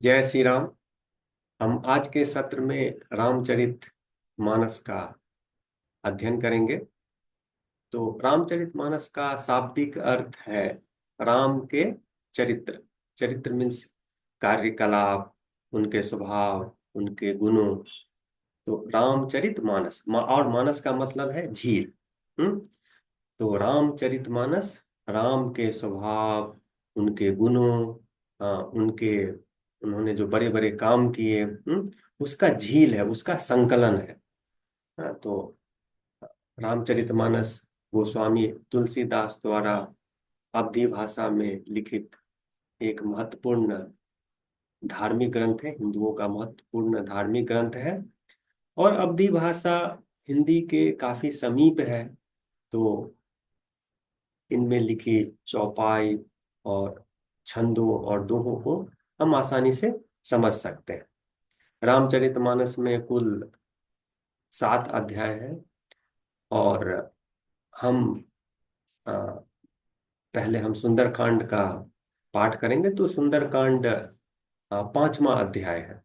जय श्री राम। हम आज के सत्र में रामचरित मानस का अध्ययन करेंगे। तो रामचरित मानस का शाब्दिक अर्थ है राम के चरित्र। चरित्र मीन्स कार्यकलाप, उनके स्वभाव, उनके गुणों। तो रामचरित मानस और मानस का मतलब है झील। तो रामचरित मानस राम के स्वभाव, उनके गुणों, उनके उन्होंने जो बड़े बड़े काम किए, उसका झील है, उसका संकलन है। तो रामचरितमानस गोस्वामी तुलसीदास द्वारा अवधी भाषा में लिखित एक महत्वपूर्ण धार्मिक ग्रंथ है, हिंदुओं का महत्वपूर्ण धार्मिक ग्रंथ है। और अवधी भाषा हिंदी के काफी समीप है। तो इनमें लिखी चौपाई और छंदों और दोहों को हम आसानी से समझ सकते हैं। रामचरितमानस में कुल 7 अध्याय हैं। और हम अ, पहले हम सुंदरकांड का पाठ करेंगे। तो सुंदरकांड 5वां अध्याय है।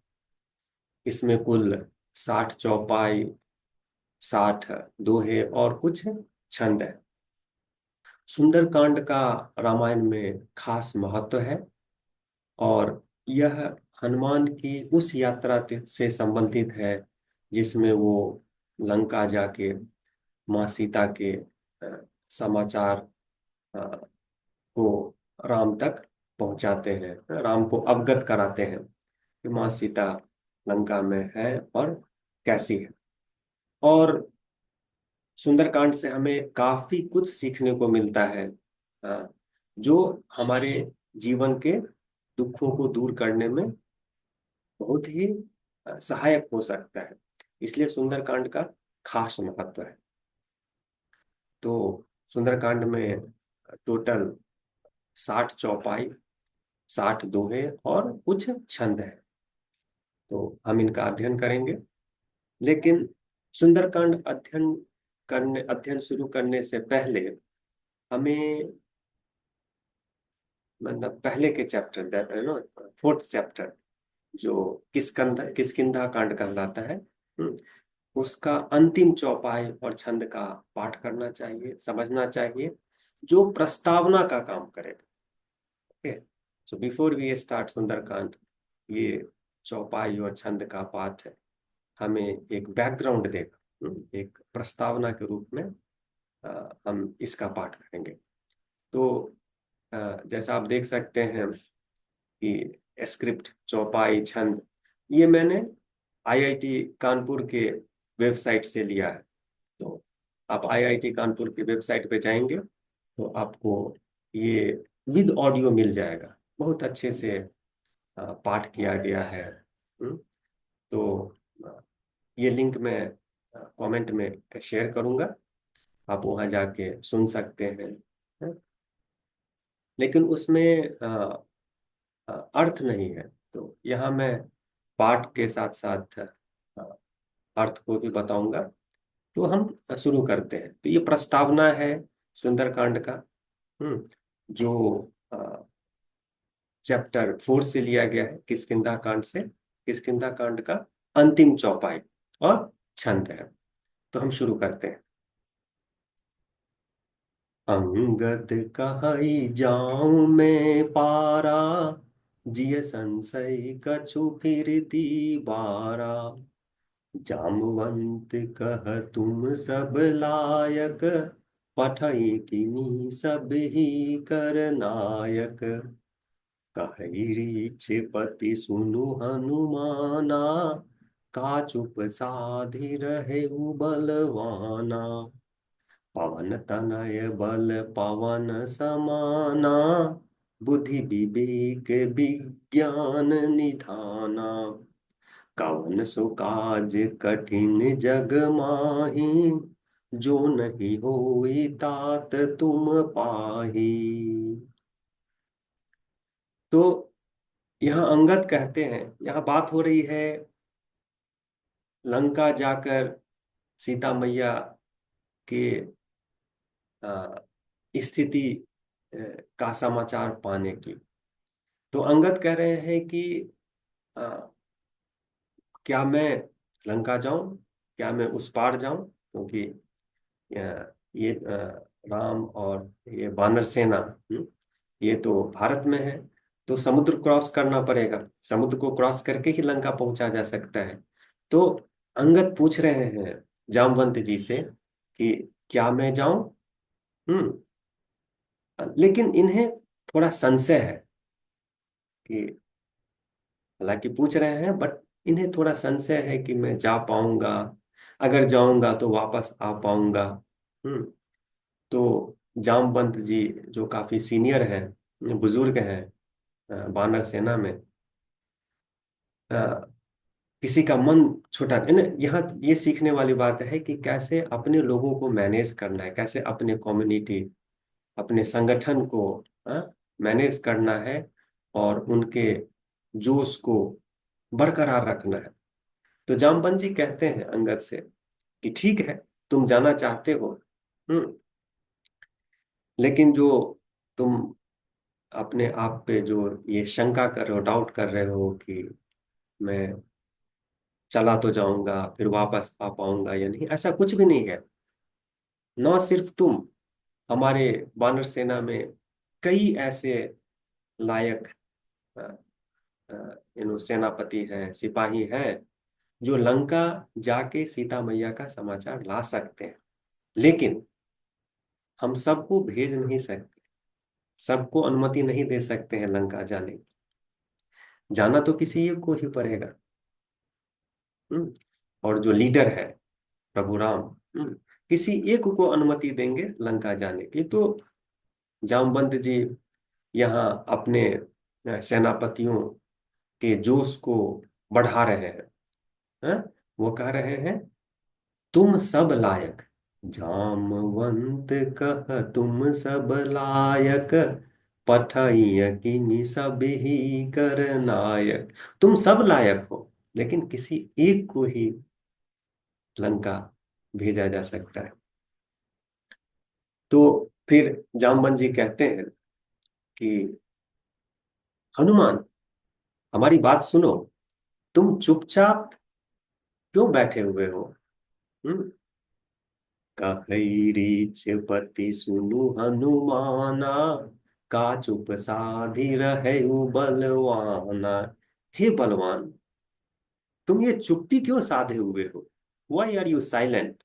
इसमें कुल 60 चौपाई, 60 दोहे और कुछ छंद है। सुंदरकांड का रामायण में खास महत्व है। और यह हनुमान की उस यात्रा से संबंधित है जिसमें वो लंका जाके माँ सीता के समाचार को राम तक पहुंचाते हैं, राम को अवगत कराते हैं कि माँ सीता लंका में है और कैसी है। और सुंदरकांड से हमें काफी कुछ सीखने को मिलता है, जो हमारे जीवन के दुखों को दूर करने में बहुत ही सहायक हो सकता है। इसलिए सुंदरकांड का खास महत्व है। तो सुंदरकांड में टोटल 60 चौपाई, 60 दोहे और कुछ छंद है। तो हम इनका अध्ययन करेंगे। लेकिन सुंदरकांड अध्ययन शुरू करने से पहले हमें, मतलब पहले के चैप्टर, नो, 4th चैप्टर जो किष्किंधा कांड कहलाता है, उसका अंतिम चौपाई और छंद का पाठ करना चाहिए, समझना चाहिए, जो प्रस्तावना का काम करेगा। Okay, so before we start Sundarkand, ये चौपाई और छंद का पाठ हमें एक बैकग्राउंड देगा, एक प्रस्तावना के रूप में हम इसका पाठ करेंगे। तो जैसा आप देख सकते हैं कि स्क्रिप्ट, चौपाई, छंद, ये मैंने आईआईटी कानपुर के वेबसाइट से लिया है। तो आप आईआईटी कानपुर की वेबसाइट पे जाएंगे तो आपको ये विद ऑडियो मिल जाएगा। बहुत अच्छे से पाठ किया गया है। तो ये लिंक मैं कमेंट में शेयर करूंगा, आप वहां जाके सुन सकते हैं। लेकिन उसमें अर्थ नहीं है। तो यहाँ मैं पाठ के साथ साथ अर्थ को भी बताऊंगा। तो हम शुरू करते हैं। तो ये प्रस्तावना है सुंदरकांड का, जो चैप्टर 4 से लिया गया है, किष्किंधा कांड से। किष्किंधा कांड का अंतिम चौपाई और छंद है। तो हम शुरू करते हैं। अंगद कहाई जाऊं मैं पारा, जिय संशय कछु फिर बारा। जामवंत कह तुम सब लायक, पठई किनी सब ही कर नायक। कहि रीछ पति सुनु हनुमाना, का चुप साधि रहे बलवाना। पवन तनय बल पवन समाना, बुद्धि विवेक विज्ञान निधाना। कवन सो काज कठिन जग माही, जो नहीं होई तात तुम पाही। तो यहाँ अंगद कहते हैं, यहाँ बात हो रही है लंका जाकर सीता मैया के स्थिति का समाचार पाने की। तो अंगद कह रहे हैं कि अ, क्या मैं लंका जाऊं, क्या मैं उस पार जाऊं, क्योंकि ये राम और ये वानर सेना, ये तो भारत में है, तो समुद्र क्रॉस करना पड़ेगा, समुद्र को क्रॉस करके ही लंका पहुंचा जा सकता है। तो अंगद पूछ रहे हैं जामवंत जी से कि क्या मैं जाऊं। हम्म लेकिन इन्हें थोड़ा संशय है कि, हालांकि पूछ रहे हैं बट इन्हें थोड़ा संशय है कि मैं जा पाऊंगा, अगर जाऊंगा तो वापस आ पाऊंगा। हम्म तो जामवंत जी जो काफी सीनियर हैं, बुजुर्ग हैं वानर सेना में, अ, किसी का मन छोटा यहाँ ये सीखने वाली बात है कि कैसे अपने लोगों को मैनेज करना है, कैसे अपने कम्युनिटी, अपने संगठन को मैनेज करना है, और उनके जोश को बरकरार रखना है। तो जामवंत जी कहते हैं अंगद से कि ठीक है, तुम जाना चाहते हो, हम्म लेकिन जो तुम अपने आप पे जो ये शंका कर रहे हो, डाउट कर रहे हो कि मैं चला तो जाऊंगा फिर वापस आ पाऊंगा या नहीं, ऐसा कुछ भी नहीं है। न सिर्फ तुम, हमारे वानर सेना में कई ऐसे लायक सेनापति हैं, सिपाही हैं, जो लंका जाके सीता मैया का समाचार ला सकते हैं। लेकिन हम सबको भेज नहीं सकते, सबको अनुमति नहीं दे सकते हैं लंका जाने की। जाना तो किसी एक को ही पड़ेगा। हम्म और जो लीडर है प्रभु राम, किसी एक को अनुमति देंगे लंका जाने की। तो जामवंत जी यहाँ अपने सेनापतियों के जोश को बढ़ा रहे हैं। हाँ? वो कह रहे हैं, तुम सब लायक, जामवंत कह तुम सब लायक, पठैय किमि सब ही कर नायक। तुम सब लायक हो, लेकिन किसी एक को ही लंका भेजा जा सकता है। तो फिर जामवंत जी कहते हैं कि हनुमान, हमारी बात सुनो, तुम चुपचाप क्यों बैठे हुए हो। हम्म कही रीछ पति सुनु हनुमाना, का चुप साधि रहे बलवाना। हे बलवान, तुम ये चुप्पी क्यों साधे हुए हो, वाई आर यू साइलेंट।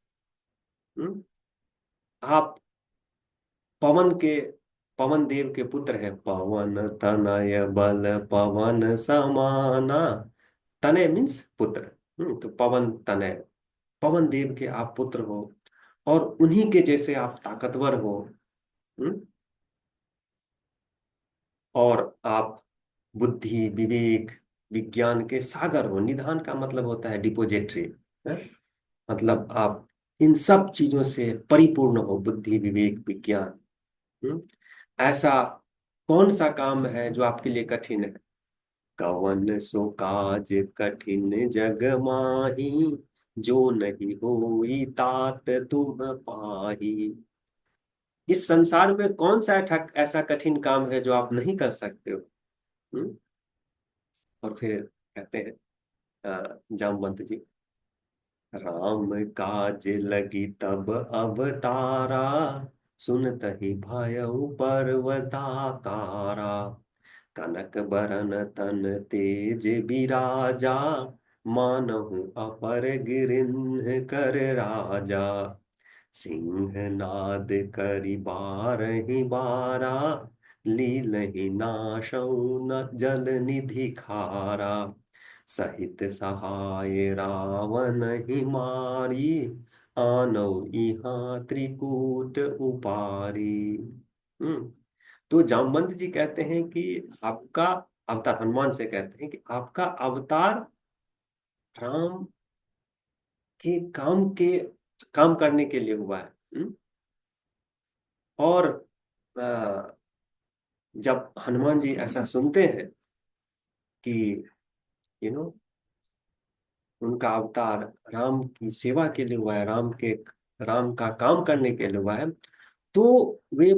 आप पवन के, पवन देव के पुत्र हैं, पवन तनय बल पवन समाना। तनय मीन्स पुत्र। तो पवन तनय, पवन देव के आप पुत्र हो, और उन्हीं के जैसे आप ताकतवर हो। हम्म और आप बुद्धि विवेक विज्ञान के सागर हो। निधान का मतलब होता है डिपोजिटरी, मतलब आप इन सब चीजों से परिपूर्ण हो, बुद्धि विवेक विज्ञान। हम्म ऐसा कौन सा काम है जो आपके लिए कठिन है। कवन सो काज कठिन जग माही, जो नहीं होई तात तुम पाही। इस संसार में कौन सा ऐसा कठिन काम है जो आप नहीं कर सकते हो। हम्म? और फिर कहते हैं जामवंत जी, राम काज लगी तब अवतारा, सुनत ही भयउ पर्वताकारा। कनक बरन तन तेज बिराजा, मानहु अपर गिरिंध कर राजा। सिंहनाद करि बारहि बारा, लीलहि नाशौ न जल निधि खारा। सहित सहाय रावण ही मारी, आनौ इहाँ त्रिकूट उपारी। हम्म तो जामवंत जी कहते हैं कि आपका अवतार, हनुमान से कहते हैं कि आपका अवतार राम के काम करने के लिए हुआ है। और अ, जब हनुमान जी ऐसा सुनते हैं कि यू नो उनका अवतार राम की सेवा के लिए हुआ है, राम का काम करने के लिए हुआ है, तो वे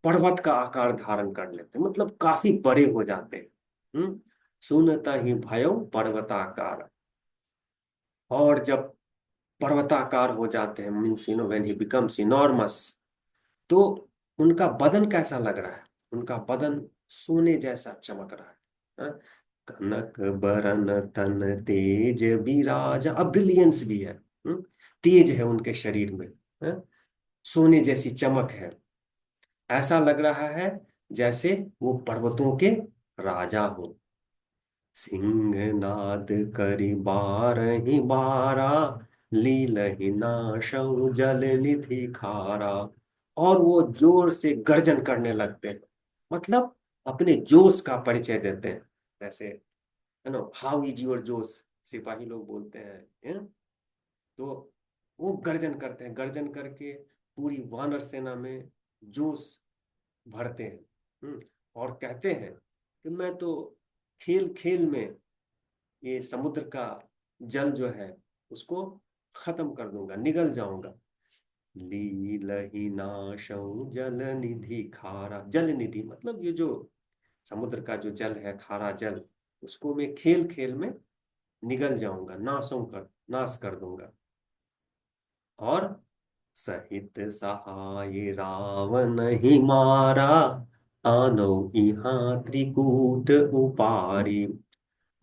पर्वत का आकार धारण कर लेते हैं, मतलब काफी बड़े हो जाते हैं। सुनता ही भयो पर्वताकार। और जब पर्वताकार हो जाते हैं, means when he becomes enormous, तो उनका बदन कैसा लग रहा है? उनका बदन सोने जैसा चमक रहा है। हाँ? कनक बरन तन तेज विराज, अब ब्रिलियंस भी है। तेज है उनके शरीर में। हाँ? सोने जैसी चमक है। ऐसा लग रहा है जैसे वो पर्वतों के राजा हो। सिंहनाद करि बारहि बारा, लीलहि नाशौ जल निधि खारा। और वो जोर से गर्जन करने लगते हैं, मतलब अपने जोश का परिचय देते हैं। जैसे है ना, हाउ इज योर जोश, सिपाही लोग बोलते हैं। तो वो गर्जन करते हैं, गर्जन करके पूरी वानर सेना में जोश भरते हैं। और कहते हैं कि मैं तो खेल खेल में ये समुद्र का जल जो है उसको खत्म कर दूंगा, निगल जाऊंगा। लीलहि नाशौ जल निधि खारा, जल निधि मतलब ये जो समुद्र का जो जल है, खारा जल, उसको मैं खेल खेल में निगल जाऊंगा, नाश कर दूंगा। और सहित सहाय रावण ही मारा, आनो इहाँ त्रिकूट उपारी।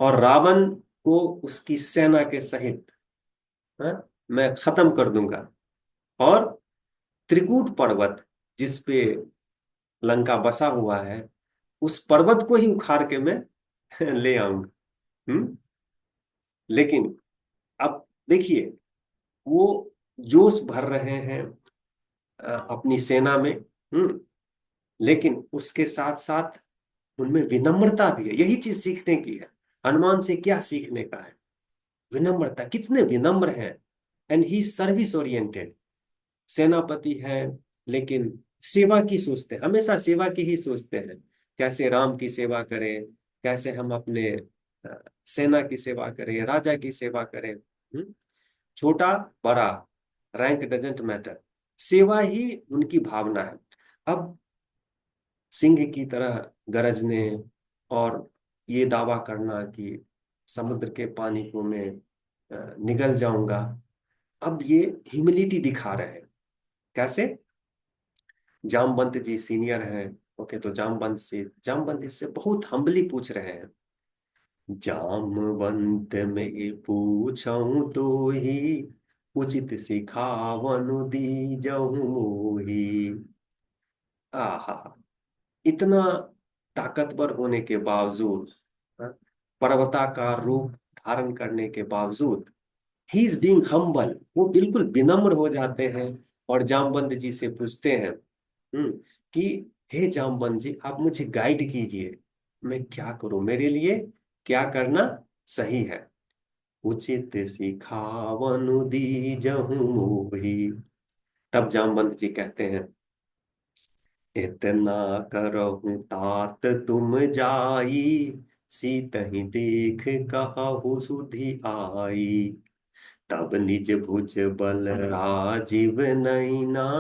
और रावण को उसकी सेना के सहित, हाँ, मैं खत्म कर दूंगा। और त्रिकूट पर्वत जिस पे लंका बसा हुआ है, उस पर्वत को ही उखाड़ के मैं ले आऊंगा। हम्म। लेकिन अब देखिए, वो जोश भर रहे हैं अपनी सेना में। लेकिन उसके साथ साथ उनमें विनम्रता भी है। यही चीज सीखने की है। हनुमान से क्या सीखने का है? विनम्रता, कितने विनम्र हैं। एंड ही सर्विस ओरिएंटेड सेनापति है, लेकिन सेवा की सोचते हैं, हमेशा सेवा की ही सोचते हैं। कैसे राम की सेवा करें, कैसे हम अपने सेना की सेवा करें, राजा की सेवा करें। छोटा बड़ा, रैंक डजेंट मैटर, सेवा ही उनकी भावना है। अब सिंह की तरह गरजने और ये दावा करना कि समुद्र के पानी को मैं निगल जाऊंगा, अब ये ह्यूमिलिटी दिखा रहे हैं। कैसे? जामवंत जी सीनियर हैं। ओके, तो जामवंत इससे बहुत हम्बली पूछ रहे हैं। जामवंत में पूछऊं तो ही, उचित सिखावनु दीजहु मोही। आहा, इतना ताकतवर होने के बावजूद, हाँ, पर्वताकार रूप धारण करने के बावजूद, ही इज बीइंग हम्बल, वो बिल्कुल विनम्र हो जाते हैं। और जामवंत जी से पूछते हैं कि हे जामवंत जी, आप मुझे गाइड कीजिए, मैं क्या करूं, मेरे लिए क्या करना सही है? उचित सिखावनु दीजहु मोहि। तब जामवंत जी कहते हैं, इतना करहु तात तुम जाई, सीतहि देख कहु सुधि आई। तब निज भुज बल राजीव नैना,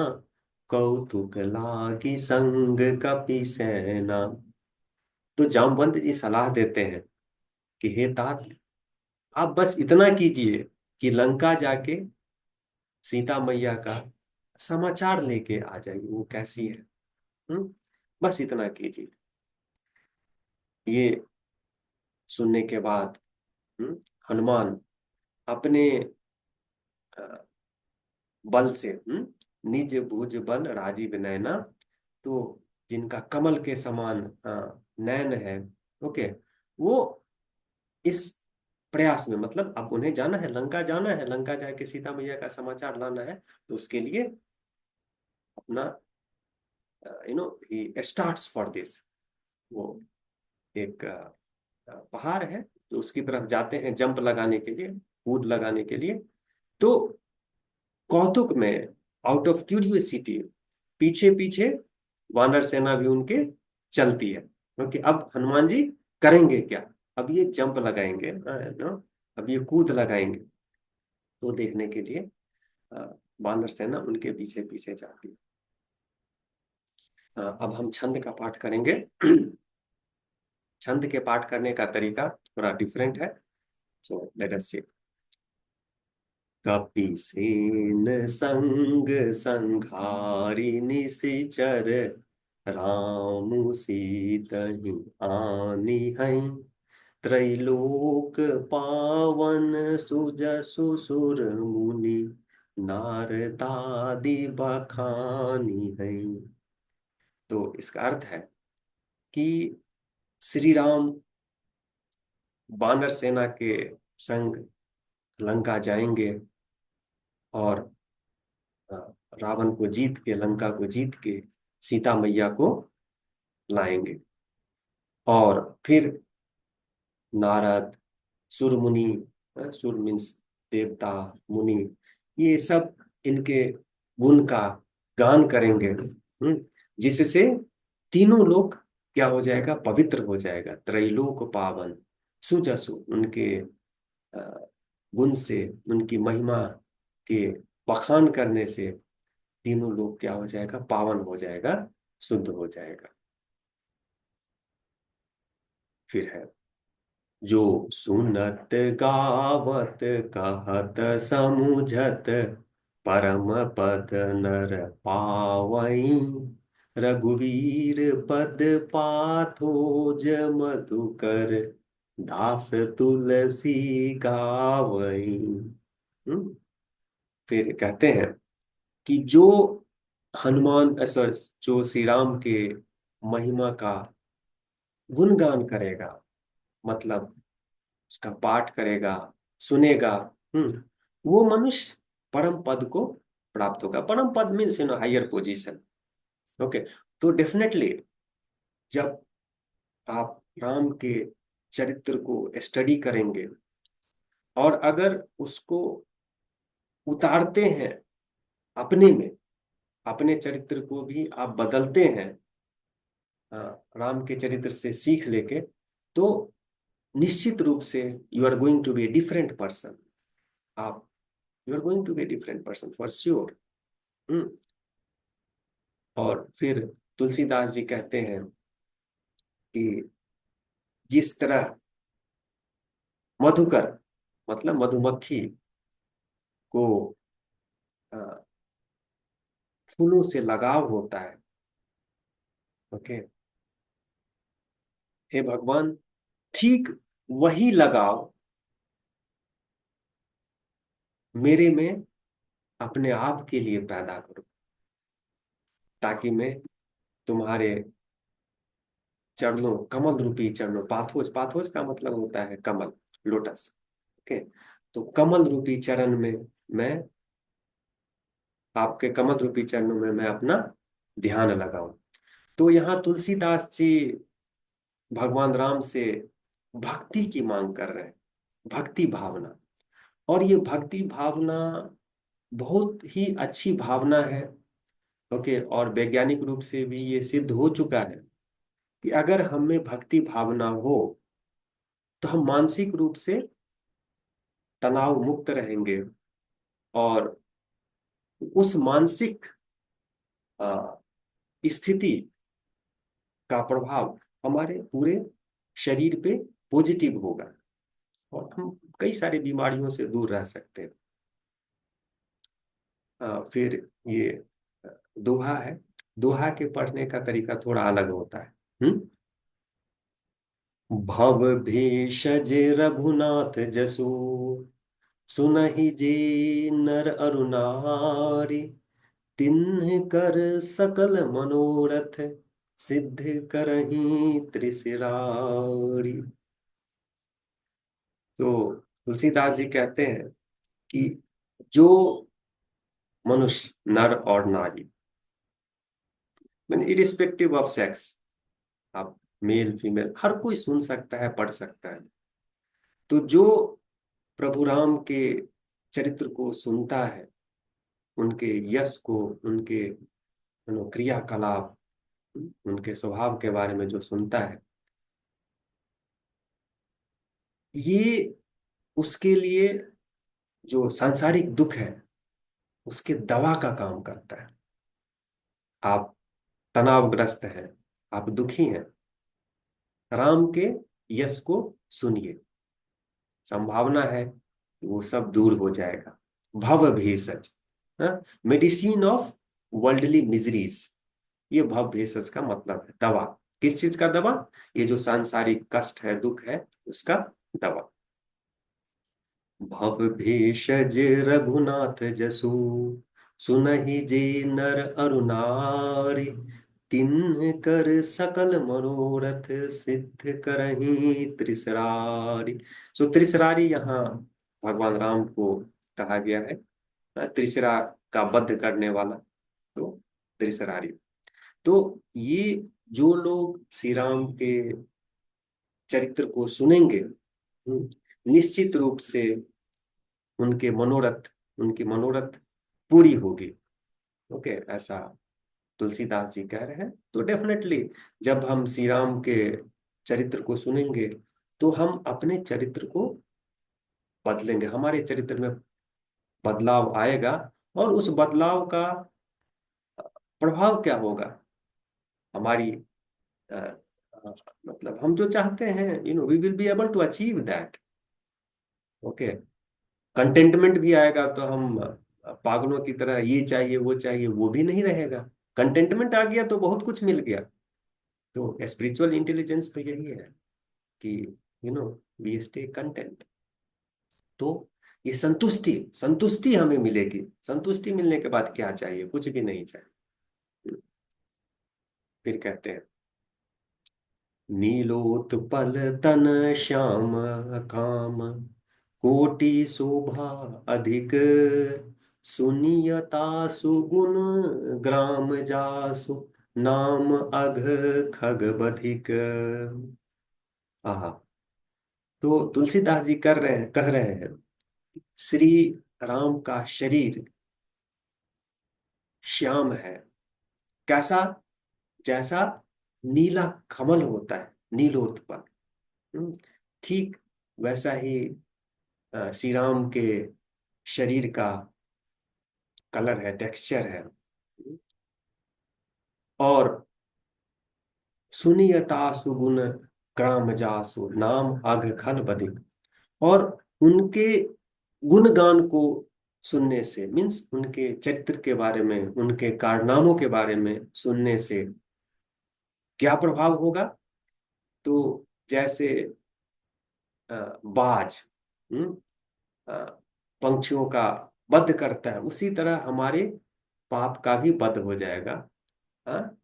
कौतुक लागी संग कपि सेना। तो जामवंत जी सलाह देते हैं कि हे तात, आप बस इतना कीजिए कि लंका जाके सीता मैया का समाचार लेके आ जाइए, वो कैसी है। हम्म। बस इतना कीजिए। ये सुनने के बाद हम्म, हनुमान अपने अ, बल से, निज भुज बल राजीव नैना, तो जिनका कमल के समान नयन है, ओके, वो इस प्रयास में, मतलब अब उन्हें जाना है, लंका जाना है, लंका जाके सीता मैया का समाचार लाना है, तो उसके लिए अपना ही स्टार्ट्स फॉर दिस। वो एक पहाड़ है, तो उसकी तरफ जाते हैं जंप लगाने के लिए, कूद लगाने के लिए। तो कौतुक में, आउट ऑफ क्यूरियोसिटी, पीछे पीछे वानर सेना भी उनके चलती है। क्योंकि अब हनुमान जी करेंगे क्या? अब ये जंप लगाएंगे, नो, अब ये कूद लगाएंगे। तो देखने के लिए अ, वानर सेना उनके पीछे पीछे जाती है। अब हम छंद का पाठ करेंगे। छंद के पाठ करने का तरीका थोड़ा डिफरेंट है। सो लेट अस सी। कपिसेन संग संघारि निशिचर, रामु सीतहि आनि हैं। त्रैलोक पावन सुजसु सुर मुनि, नारदादि बखानी हैं। तो इसका अर्थ है कि श्री राम वानर सेना के संग लंका जाएंगे और अ, रावण को जीत के, लंका को जीत के सीता मैया को लाएंगे। और फिर नारद, सुर मुनि, सुर मीन्स देवता, मुनि, ये सब इनके गुण का गान करेंगे। जिससे तीनों लोग क्या हो जाएगा, पवित्र हो जाएगा। त्रैलोक पावन सुजसु, उनके अ, गुण से, उनकी महिमा के बखान करने से तीनों लोग क्या हो जाएगा, पावन हो जाएगा, शुद्ध हो जाएगा। फिर है, जो सुनत गावत कहत समुझत, परम पद नर पावई। रघुवीर पद पाथोज मधुकर, दास तुलसी गावई। हम्म, फिर कहते हैं कि जो हनुमान, सॉरी, जो श्री राम के महिमा का गुणगान करेगा, मतलब उसका पाठ करेगा, सुनेगा, वो मनुष्य परम पद को प्राप्त होगा। परम पद मीन्स हायर पोजीशन। ओके। तो डेफिनेटली जब आप राम के चरित्र को स्टडी करेंगे और अगर उसको उतारते हैं अपने में, अपने चरित्र को भी आप बदलते हैं राम के चरित्र से सीख लेके, तो निश्चित रूप से you are going to be a different person. आप, you are going to be a different person for sure. और फिर तुलसीदास जी कहते हैं कि जिस तरह मधुकर, मतलब मधुमक्खी को अ, फूलों से लगाव होता है, ओके, हे भगवान, ठीक वही लगाव मेरे में अपने आप के लिए पैदा करो, ताकि मैं तुम्हारे चरणों, कमल रूपी चरणों, पाथोज, पाथोज का मतलब होता है कमल, लोटस। ओके। तो कमल रूपी चरण में मैं, आपके कमल रूपी चरणों में मैं अपना ध्यान लगाऊं। तो यहाँ तुलसीदास जी भगवान राम से भक्ति की मांग कर रहे हैं, भक्ति भावना। और ये भक्ति भावना बहुत ही अच्छी भावना है। ओके। और वैज्ञानिक रूप से भी ये सिद्ध हो चुका है कि अगर हम में भक्ति भावना हो तो हम मानसिक रूप से तनाव मुक्त रहेंगे, और उस मानसिक अ, स्थिति का प्रभाव हमारे पूरे शरीर पे पॉजिटिव होगा, और हम कई सारी बीमारियों से दूर रह सकते हैं। फिर ये अ, दोहा है। दोहा के पढ़ने का तरीका थोड़ा अलग होता है। भव भेषज रघुनाथ जसु, सुनहि जे नर अरु नारी। तिन्ह कर सकल मनोरथ, सिद्ध करहीं त्रिशिरारी। तो तुलसीदास जी कहते हैं कि जो मनुष्य, नर और नारी, मीन इरिस्पेक्टिव ऑफ सेक्स, आप मेल फीमेल हर कोई सुन सकता है, पढ़ सकता है। तो जो प्रभु राम के चरित्र को सुनता है, उनके यश को, उनके क्रियाकलाप, उनके स्वभाव के बारे में जो सुनता है, ये उसके लिए जो सांसारिक दुख है उसके दवा का काम करता है। आप तनावग्रस्त हैं, आप दुखी हैं, राम के यश को सुनिए, संभावना है कि वो सब दूर हो जाएगा। भव भेषज, मेडिसिन ऑफ वर्ल्डली मिजरीज, ये भव भेषज का मतलब है दवा। किस चीज का दवा? ये जो सांसारिक कष्ट है, दुख है, उसका दवा। भव भेषज रघुनाथ जसु, सुनहि जे नर अरु नारी, तिन्ह कर सकल मनोरथ, सिद्ध करहि त्रिसरारी। सो त्रिसरारी यहाँ भगवान राम को कहा गया है, त्रिसरा का वध करने वाला, तो त्रिसरारी। तो ये जो लोग श्री राम के चरित्र को सुनेंगे, निश्चित रूप से उनके मनोरथ, उनकी मनोरथ पूरी होगी। ओके, ऐसा तुलसीदास जी कह रहे हैं। तो डेफिनेटली जब हम श्री राम के चरित्र को सुनेंगे तो हम अपने चरित्र को बदलेंगे, हमारे चरित्र में बदलाव आएगा। और उस बदलाव का प्रभाव क्या होगा? हमारी अ, मतलब हम जो चाहते हैं, we will be able to achieve that. Okay, contentment भी आएगा, तो हम पागलों की तरह ये चाहिए वो चाहिए वो भी नहीं रहेगा। कंटेंटमेंट आ गया तो बहुत कुछ मिल गया। तो स्पिरिचुअल इंटेलिजेंस तो यही है कि you know we stay content. तो ये संतुष्टि, संतुष्टि हमें मिलेगी। संतुष्टि मिलने के बाद क्या चाहिए? कुछ भी नहीं चाहिए। फिर कहते हैं, नीलोत्पल तन श्याम काम, कोटि शोभा अधिक, सुनियता सुगुण ग्राम जासु, नाम अघ खग बधिक। आहा। तो तुलसीदास जी कह रहे हैं, श्री राम का शरीर श्याम है। कैसा? जैसा नीला कमल होता है, नीलोत्पल। हम्म, ठीक वैसा ही श्री राम के शरीर का कलर है, टेक्सचर है। और सुनियता सुगुण ग्राम जासु, नाम अघ खल बधिक। और उनके गुणगान को सुनने से, मीन्स उनके चरित्र के बारे में, उनके कारनामों के बारे में सुनने से क्या प्रभाव होगा? तो जैसे बाज हम्म, अ, पंछियों का वध करता है, उसी तरह हमारे पाप का भी वध हो जाएगा। हाँ?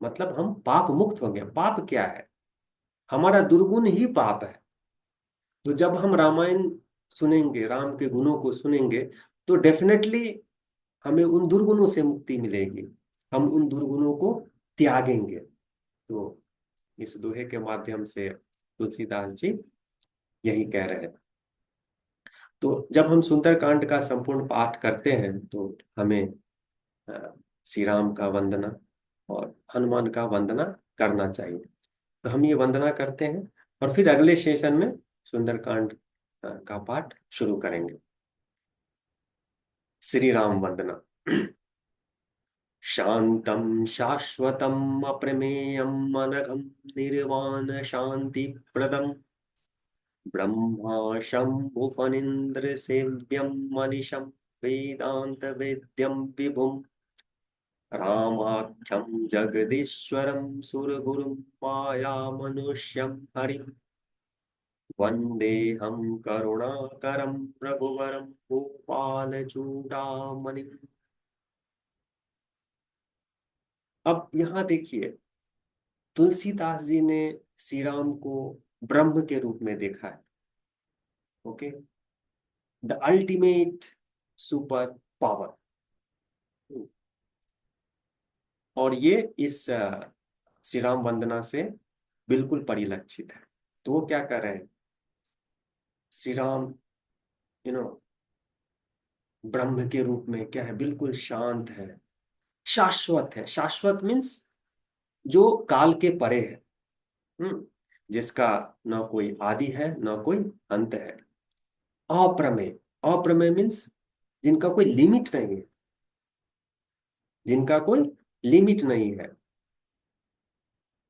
मतलब हम पाप मुक्त हो गए। पाप क्या है? हमारा दुर्गुण ही पाप है। तो जब हम रामायण सुनेंगे, राम के गुणों को सुनेंगे, तो डेफिनेटली हमें उन दुर्गुणों से मुक्ति मिलेगी। हम उन दुर्गुणों को त्यागेंगे। तो इस दोहे के माध्यम से तुलसीदास जी यही कह रहे हैं। तो जब हम सुंदरकांड का संपूर्ण पाठ करते हैं तो हमें अ, श्री राम का वंदना और हनुमान का वंदना करना चाहिए। तो हम ये वंदना करते हैं और फिर अगले सेशन में सुंदरकांड का पाठ शुरू करेंगे। श्री राम वंदना। शांतम शाश्वतम अप्रमेयम अनघम निर्वाण शांति प्रदम, ब्रह्मा शंभु फणीन्द्र सेव्यम मनीषम, वेदांत वेद्यम विभुम, रामाख्यम जगदीश्वरम सुरगुरुम माया मनुष्यम हरिम, वंदेहम करुणाकरम रघुवरम गोपाल चूड़ामणिम। अब यहाँ देखिए, तुलसीदास जी ने श्री राम को ब्रह्म के रूप में देखा है। Okay, the ultimate super power. और ये इस श्री राम वंदना से बिल्कुल परिलक्षित है। तो वो क्या कर रहे हैं? श्री राम यू नो ब्रह्म के रूप में क्या है? बिल्कुल शांत है, शाश्वत है। शाश्वत मीन्स जो काल के परे है। हम्म, जिसका ना कोई आदि है ना कोई अंत है। अप्रमेय, अप्रमेय मीन्स जिनका कोई लिमिट नहीं है, जिनका कोई लिमिट नहीं है।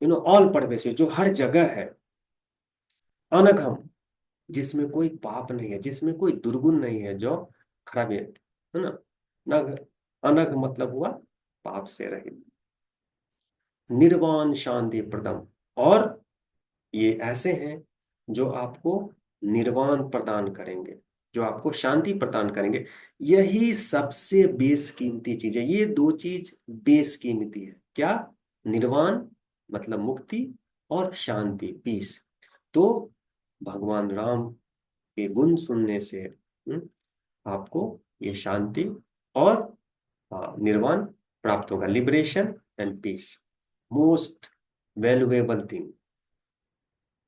ऑल परवेसिव, जो हर जगह है। अनघम, जिसमें कोई पाप नहीं है, जिसमें कोई दुर्गुण नहीं है, जो खराब है ना। नग, अनघ मतलब हुआ पाप से रहित। निर्वाण शांति प्रदम, और ये ऐसे हैं जो आपको निर्वाण प्रदान करेंगे, जो आपको शांति प्रदान करेंगे। यही सबसे बेसकीमती चीज है, ये दो चीज बेसकीमती है। क्या? निर्वाण मतलब मुक्ति, और शांति पीस। तो भगवान राम के गुण सुनने से आपको ये शांति और निर्वाण प्राप्त होगा, liberation and peace, most valuable thing.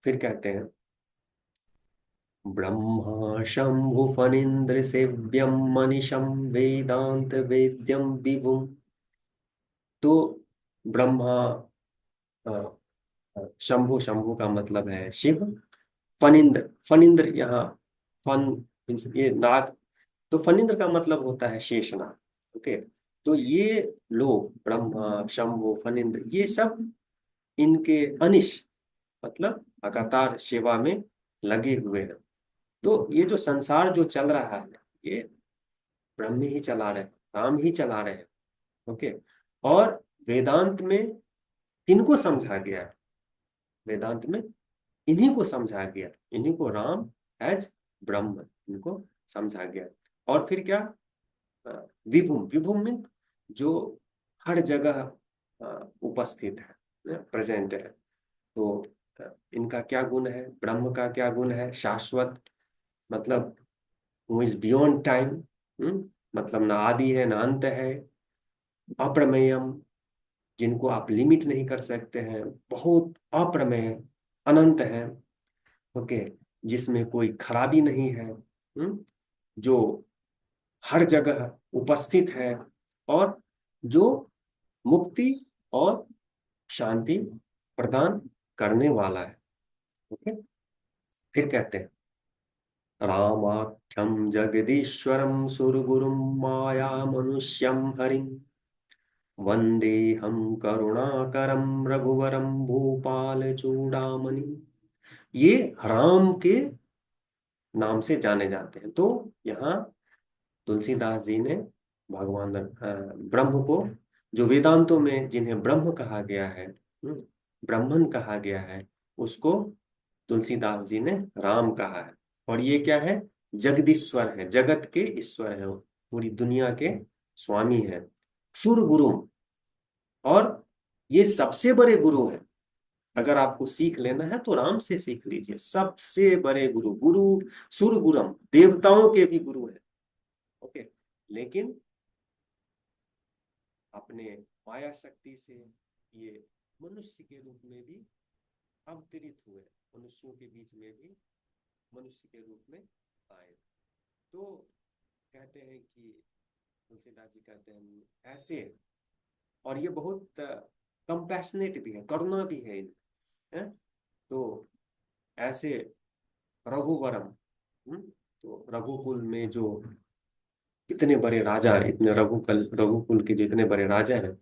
फिर कहते हैं, ब्रह्मा शंभु फणींद्र सेव्यम मनीषम वेदांत वेद्यम विभुम। तो ब्रह्मा, अ, शंभु, शंभु का मतलब है शिव। फणींद्र, फणींद्र यहाँ फन मीन्स ये नाग, तो फणींद्र का मतलब होता है शेषनाग। ओके, तो ये लोग ब्रह्मा शंभु फणींद्र ये सब इनके अनिश मतलब लगातार सेवा में लगे हुए हैं। तो ये जो संसार जो चल रहा है, ये ब्रह्म ही चला रहे हैं, राम ही चला रहे हैं। ओके, और वेदांत में इनको समझा गया है, वेदांत में इन्हीं को समझा गया, इन्हीं को राम एज ब्रह्म इनको समझा गया। और फिर क्या? अ, विभुम, विभुम मीन जो हर जगह उपस्थित है, प्रेजेंट है। तो इनका क्या गुण है? ब्रह्म का क्या गुण है? शाश्वत, मतलब हु इज बियॉन्ड टाइम, मतलब ना आदि है ना अंत है। अप्रमेयम, जिनको आप लिमिट नहीं कर सकते हैं, बहुत अप्रमेय, अनंत है। ओके, जिसमें कोई खराबी नहीं है, जो हर जगह उपस्थित है, और जो मुक्ति और शांति प्रदान करने वाला है। ओके, फिर कहते हैं, रामाख्यम जगदीश्वरम सुरगुरुम माया मनुष्यम हरिम वंदेहम करुणाकरम रघुवरम भूपाल चूड़ामणि। ये राम के नाम से जाने जाते हैं। तो यहाँ तुलसीदास जी ने भगवान ब्रह्म को, जो वेदांतों में जिन्हें ब्रह्म कहा गया है, ब्रह्मन कहा गया है, उसको तुलसीदास जी ने राम कहा है। और ये क्या है? जगदीश्वर है, जगत के ईश्वर है, पूरी दुनिया के स्वामी है। सुर गुरु, और ये सबसे बड़े गुरु हैं। अगर आपको सीख लेना है तो राम से सीख लीजिए, सबसे बड़े गुरु, गुरु सुर गुरम, देवताओं के भी गुरु हैं। ओके, लेकिन अपने माया शक्ति से ये मनुष्य के रूप में भी अवतरित हुए, मनुष्यों के बीच में भी मनुष्य के रूप में आए। तो कहते हैं कि तुलसीदास जी कहते हैं ऐसे, और ये बहुत कंपैशनेट भी है, करुणा भी है इनमें, है? तो ऐसे रघुवरम, तो रघुकुल में जो इतने बड़े राजा हैं, इतने रघुकुल के जो इतने बड़े राजा हैं,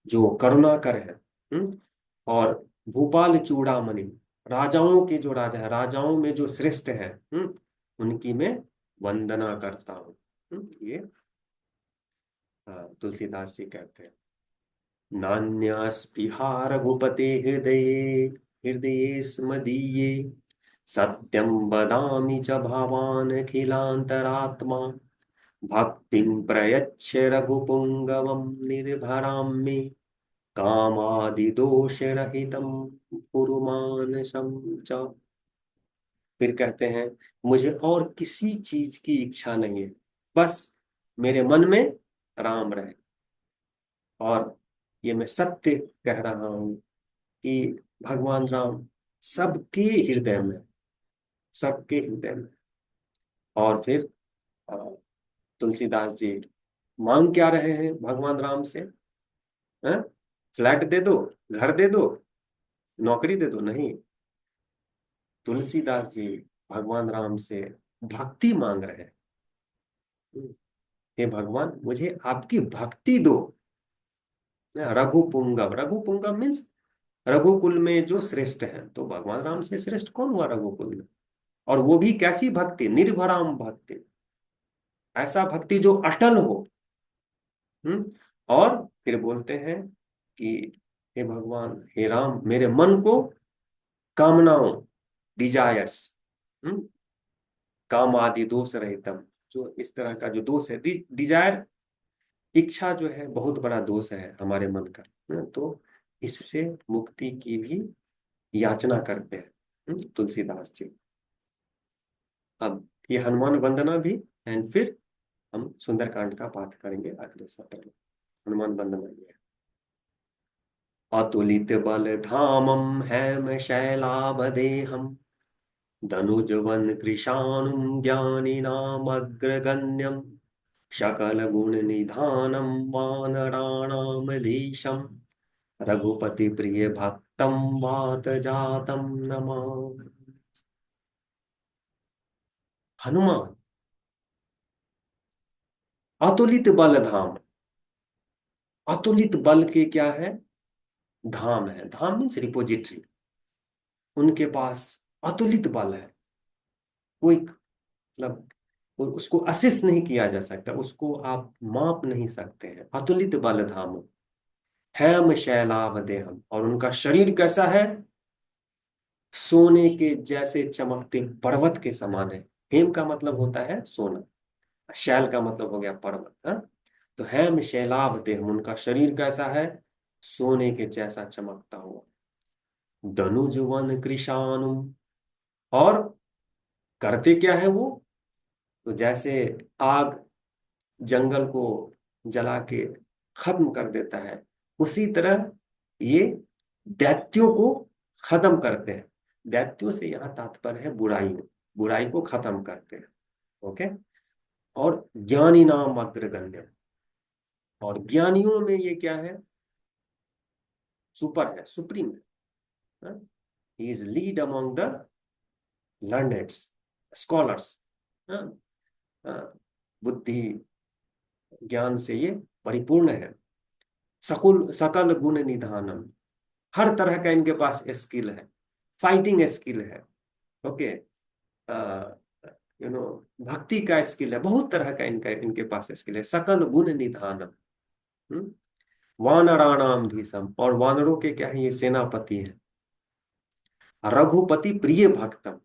जो करुणाकर है, और भूपाल चूड़ामणि, राजाओं के जो राजा है, राजाओं में जो श्रेष्ठ है, उनकी मैं वंदना करता हूँ। ये तुलसीदास जी कहते हैं, नान्यास्पृहा रघुपते हृदये, हृदये स्मदीये, सत्यं वदामि च भवान् अखिलान्तरात्मा, भक्तिं प्रयच्छ रघुपुंगवं निर्भरां मे, कामादिदोषरहितं कुरु मानसं च। फिर कहते हैं, मुझे और किसी चीज की इच्छा नहीं है, बस मेरे मन में राम रहे। और ये मैं सत्य कह रहा हूं कि भगवान राम सबके हृदय में, सबके हृदय में। और फिर अ, तुलसीदास जी मांग क्या रहे हैं भगवान राम से? हैं? फ्लैट दे दो, घर दे दो, नौकरी दे दो? नहीं, तुलसीदास जी भगवान राम से भक्ति मांग रहे हैं। हे भगवान, मुझे आपकी भक्ति दो। रघुपुंगव, रघुपुंगव मीन्स रघुकुल में जो श्रेष्ठ है, तो भगवान राम से श्रेष्ठ कौन हुआ रघुकुल में? और वो भी कैसी भक्ति, निर्भराम भक्ति, ऐसा भक्ति जो अटल हो। हम्म। और फिर बोलते हैं कि हे भगवान, हे राम, मेरे मन को कामनाओं, डिजायर्स, काम आदि दोष रहितम, जो इस तरह का जो दोष है, डिजायर, इच्छा जो है बहुत बड़ा दोष है हमारे मन का। तो इससे मुक्ति की भी याचना करते हैं तुलसीदास जी। अब ये हनुमान वंदना भी, एंड फिर हम सुंदरकांड का पाठ करेंगे अगले सत्र में। हनुमान वंदना ये है। अतुलित बल धामम हैम शैलाभदेहम, धनुजवन कृशानुम ज्ञानिनामग्रगण्यम, सकल गुण निधानम वानराणामधीशम, रघुपति प्रिय भक्तम वात जातम नमामि। हनुमान अतुलित बल धाम, अतुलित बल के क्या है, धाम है। धाम मीन्स रिपोजिटरी, उनके पास अतुलित बल है। कोई मतलब उसको असिस नहीं किया जा सकता, उसको आप माप नहीं सकते हैं। अतुलित बल धाम, हेम शैलाभ देहम, और उनका शरीर कैसा है, सोने के जैसे चमकते पर्वत के समान है। हेम का मतलब होता है सोना, शैल का मतलब हो गया पर्वत। हाँ? तो हेम शैलाभ देहम, उनका शरीर कैसा है, सोने के जैसा चमकता हुआ। धनुजवन कृशानुम, और करते क्या है वो, तो जैसे आग जंगल को जला के खत्म कर देता है, उसी तरह ये दैत्यों को खत्म करते हैं। दैत्यों से यहाँ तात्पर्य है बुराई, बुराई को खत्म करते हैं। ओके। और ज्ञानी नाम अग्रगण्य, और ज्ञानियों में ये क्या है, सुपर है, सुप्रीम है। He is lead among the learneds, scholars. बुद्धि ज्ञान से ये परिपूर्ण है। सकुल सकल गुण निधानम, हर तरह का इनके पास स्किल है, फाइटिंग स्किल है। ओके। भक्ति का स्किल है, बहुत तरह का इनका इनके पास स्किल है। सकल गुण निधानम, वानराणाम धीसम, और वानरों के क्या है, ये सेनापति है। रघुपति प्रिय भक्तम,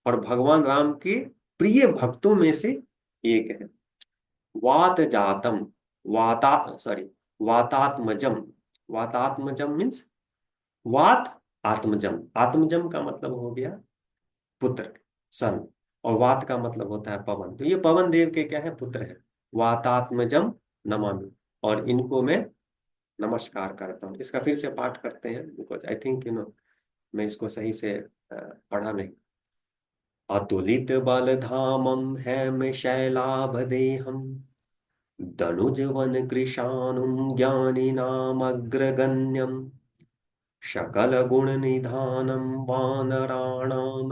और भगवान राम के प्रिय भक्तों में से एक है। वात जातम, वाता सॉरी वातात्मजम, वातात्मजम मीन्स वात आत्मजम, आत्मजम का मतलब हो गया पुत्र, सन, और वात का मतलब होता है पवन। तो ये पवन देव के क्या है, पुत्र है। वातात्मजम नमामि, और इनको मैं नमस्कार करता हूँ। इसका फिर से पाठ करते हैं, बिकॉज आई थिंक मैं इसको सही से पढ़ा नहीं। अतुलित बल धामम हैम शैलाभदेहम, धनुजवन कृशानुम ज्ञानिनामग्रगण्यम, सकल गुण निधानम वानराणामधीशम,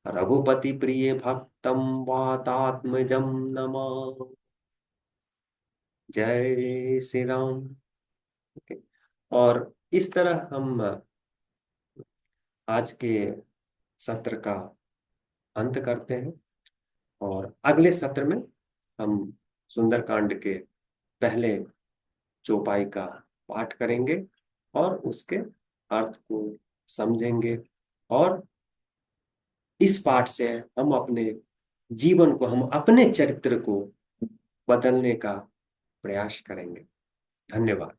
रघुपति प्रिय भक्तम वातात्मजम नमा। जय श्री राम। Okay. और इस तरह हम आज के सत्र का अंत करते हैं, और अगले सत्र में हम सुंदरकांड के पहले चौपाई का पाठ करेंगे, और उसके अर्थ को समझेंगे। और इस पाठ से हम अपने जीवन को, हम अपने चरित्र को बदलने का प्रयास करेंगे। धन्यवाद।